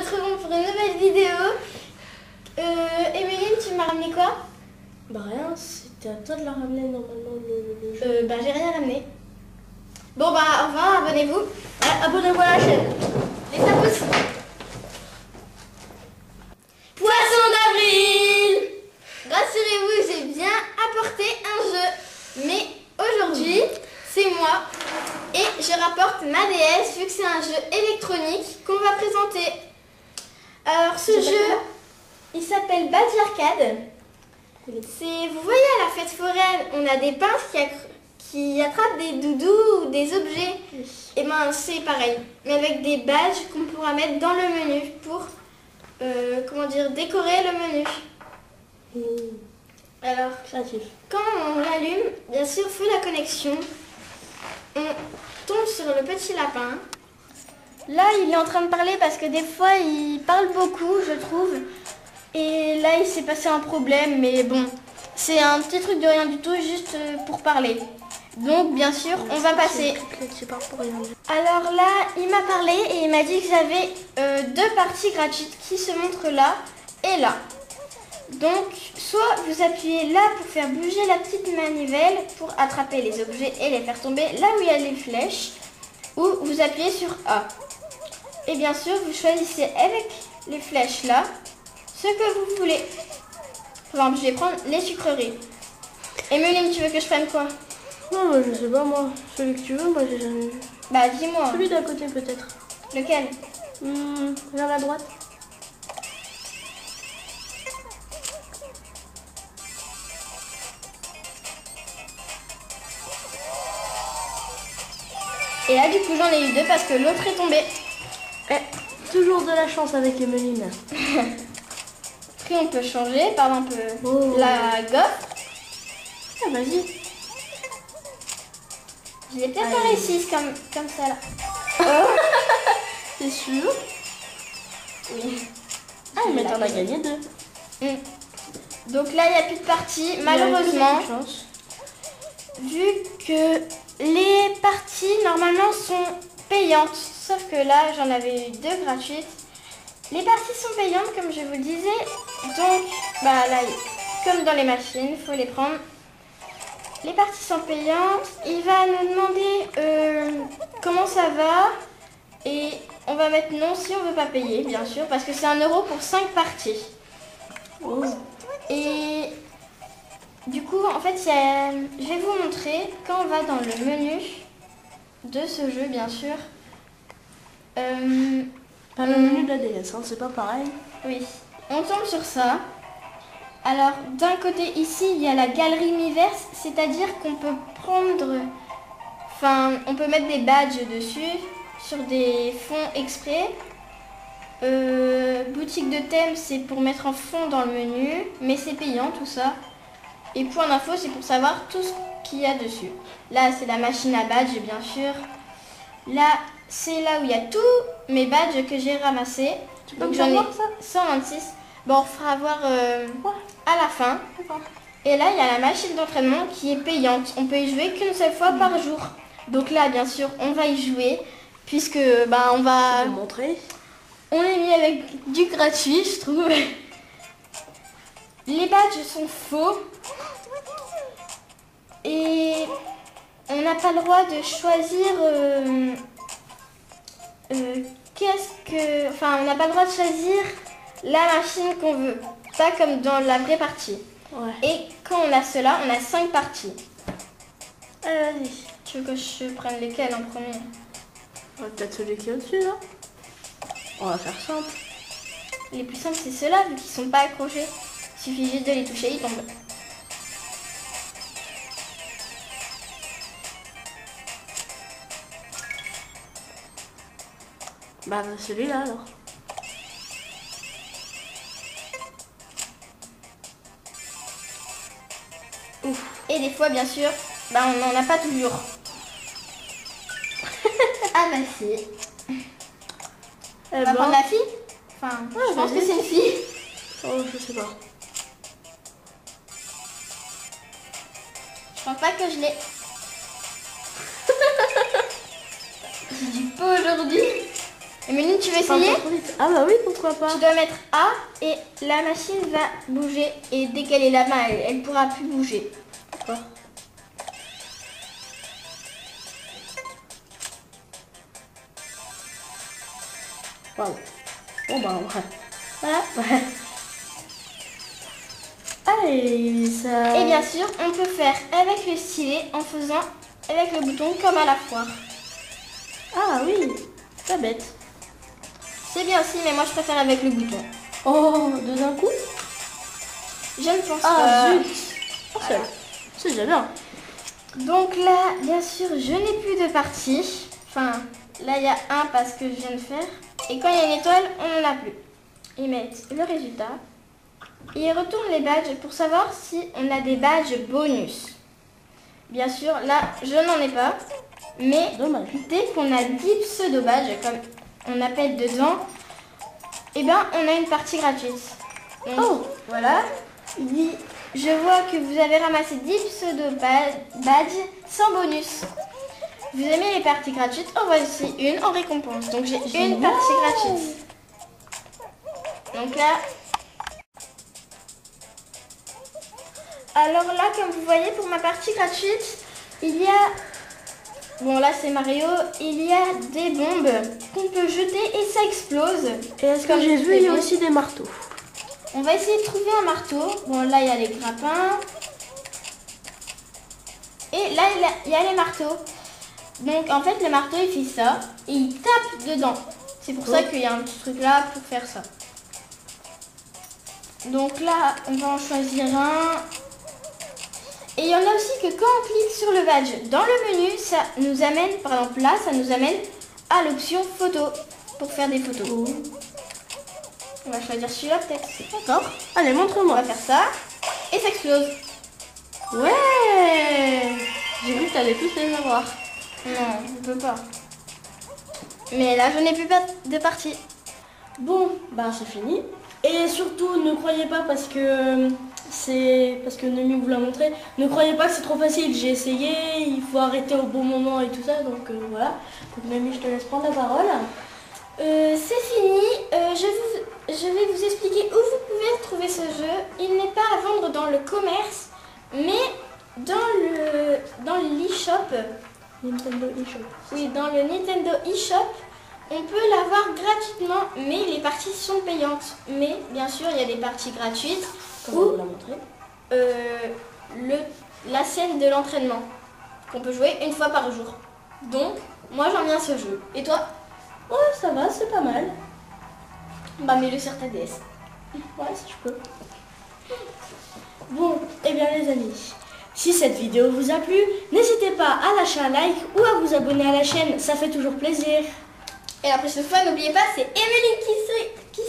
retrouvons pour une nouvelle vidéo. Emeline, tu m'as ramené quoi? Bah rien, c'était à toi de la ramener normalement le jeu. Bah j'ai rien ramené. Bon bah au revoir, abonnez-vous. Ouais, abonnez-vous à la chaîne. Les pouces. Poisson d'avril. Rassurez-vous, j'ai bien apporté un jeu. Mais aujourd'hui, c'est moi. Et je rapporte ma DS vu que c'est un jeu électronique qu'on va présenter. Alors ce jeu, il s'appelle Badge Arcade. Vous voyez à la fête foraine, on a des pinces qui attrapent des doudous ou des objets. Et ben c'est pareil, mais avec des badges qu'on pourra mettre dans le menu pour décorer le menu. Alors, Créatif. quand on l'allume, bien sûr, il faut la connexion. On tombe sur le petit lapin. Là, il est en train de parler parce que des fois, il parle beaucoup, je trouve. Et là, il s'est passé un problème, mais bon, c'est un petit truc de rien du tout, juste pour parler. Donc, bien sûr, on va passer. Alors là, il m'a parlé et il m'a dit que j'avais 2 parties gratuites qui se montrent là et là. Donc, soit vous appuyez là pour faire bouger la petite manivelle pour attraper les objets et les faire tomber là où il y a les flèches, ou vous appuyez sur A. Et bien sûr, vous choisissez avec les flèches là ce que vous voulez. Par exemple, je vais prendre les sucreries. Emeline, tu veux que je prenne quoi? Non, je sais pas moi. Celui que tu veux, moi j'ai jamais vu. Bah dis-moi. Celui d'à côté peut-être. Lequel? Vers la droite. Et là, du coup, j'en ai eu 2 parce que l'autre est tombé. Toujours de la chance avec Emeline. Après, on peut changer, par exemple, la gaufre. Ah, vas-y. Je l'ai peut-être pas réussi comme ça là. Oh. T'es sûr? Oui. Ah, mais t'en as gagné 2. Donc là, il n'y a plus de partie. Malheureusement, vu que les parties normalement sont payantes, sauf que là, j'en avais eu 2 gratuites. Les parties sont payantes, comme je vous le disais. Donc, bah là, comme dans les machines, il faut les prendre. Les parties sont payantes. Il va nous demander comment ça va. Et on va mettre non si on ne veut pas payer, bien sûr, parce que c'est 1 € pour 5 parties. Oh. Et du coup, en fait, je vais vous montrer quand on va dans le menu de ce jeu, bien sûr. Pas le menu de la DS, hein, c'est pas pareil. Oui, on tombe sur ça. Alors, d'un côté ici, il y a la galerie Miiverse, c'est-à-dire qu'on peut on peut mettre des badges dessus, sur des fonds exprès. Boutique de thème, c'est pour mettre en fond dans le menu, mais c'est payant tout ça. Et point d'info, c'est pour savoir tout ce qu'il y a dessus. Là, c'est la machine à badges, bien sûr. Là, c'est là où il y a tous mes badges que j'ai ramassés. Donc j'en ai 126. Bon, on fera voir à la fin. Et là, il y a la machine d'entraînement qui est payante. On peut y jouer qu'une seule fois par jour. Donc là, bien sûr, on va y jouer. Puisque, on va... montrer. On est mis avec du gratuit, je trouve. Les badges sont faux. Et on n'a pas le droit de choisir... on n'a pas le droit de choisir la machine qu'on veut. Pas comme dans la vraie partie. Ouais. Et quand on a cela, on a 5 parties. Allez, vas-y. Tu veux que je prenne lesquelles en premier? Peut-être celui qui est au-dessus, là. On va faire simple. Les plus simples, c'est ceux-là, vu qu'ils sont pas accrochés. Il suffit juste de les toucher, ils tombent. Bah, celui-là, alors. Ouf. Et des fois, bien sûr, on n'en a pas toujours. Ah bah si. On va prendre la fille. Enfin, je pense que c'est une fille. Oh, je sais pas. Je pense pas que je l'ai. Je dis pas aujourd'hui. Emeline, tu veux Pas essayer? trop vite. Ah bah oui, pourquoi pas. Tu dois mettre A et la machine va bouger. Et dès qu'elle est là-bas, elle pourra plus bouger. D'accord. Waouh. Bon bah ouais. Voilà. Ouais. Allez, ça... Et bien sûr, on peut faire avec le stylet en faisant avec le bouton comme à la foire. Ah oui, pas bête. C'est bien aussi, mais moi je préfère avec le bouton. Oh, de d'un coup? Je ne pense Ah pas. zut. Oh, c'est déjà bien. Donc là, bien sûr, je n'ai plus de partie. Enfin, là il y a un parce que je viens de faire. Et quand il y a une étoile, on n'en a plus. Ils mettent le résultat. Et ils retournent les badges pour savoir si on a des badges bonus. Bien sûr, là, je n'en ai pas. Mais Dommage. dès qu'on a 10 pseudo-badges, comme on appelle dedans, eh ben, on a une partie gratuite. Donc, Oh. voilà. Il dit, je vois que vous avez ramassé 10 pseudo-badges sans bonus. Vous aimez les parties gratuites? En voici une en récompense. Donc j'ai une partie gratuite. Donc là... Alors là, comme vous voyez, pour ma partie gratuite, il y a... Bon, là c'est Mario. Il y a des bombes qu'on peut jeter et ça explose. Et est-ce que Comme j'ai je vu, il y a fais. aussi des marteaux. On va essayer de trouver un marteau. Bon, là il y a les grappins. Et là il y a les marteaux. Donc en fait le marteau il fait ça et il tape dedans. C'est pour ça qu'il y a un petit truc là pour faire ça. Donc là on va en choisir un. Et il y en a aussi que quand on clique sur le badge dans le menu, ça nous amène, par exemple là, ça nous amène à l'option photo pour faire des photos. On va choisir celui-là peut-être. D'accord. Allez, On montre-moi. va faire ça et ça explose. Ouais. J'ai cru que t'allais tous les avoir. Non, je peux pas. Mais là je n'ai plus de partie. Bon, bah c'est fini. Et surtout, ne croyez pas parce que Noémie vous l'a montré, ne croyez pas que c'est trop facile. J'ai essayé, il faut arrêter au bon moment et tout ça, donc voilà. Donc Noémie, je te laisse prendre la parole. C'est fini. Je vais vous expliquer où vous pouvez trouver ce jeu. Il n'est pas à vendre dans le commerce, mais dans l'eShop. Nintendo eShop. Oui, dans le Nintendo eShop, on peut l'avoir gratuitement, mais les parties sont payantes. Mais bien sûr, il y a des parties gratuites Comme on vous l'a montré. la scène de l'entraînement qu'on peut jouer une fois par jour. Donc, moi j'en viens à ce jeu. Et toi? Ouais, ça va, c'est pas mal. Bah, mets-le sur ta DS. Ouais, si je peux. Bon, et bien les amis, si cette vidéo vous a plu, n'hésitez pas à lâcher un like ou à vous abonner à la chaîne, ça fait toujours plaisir. Et la prochaine fois, n'oubliez pas, c'est Emeline qui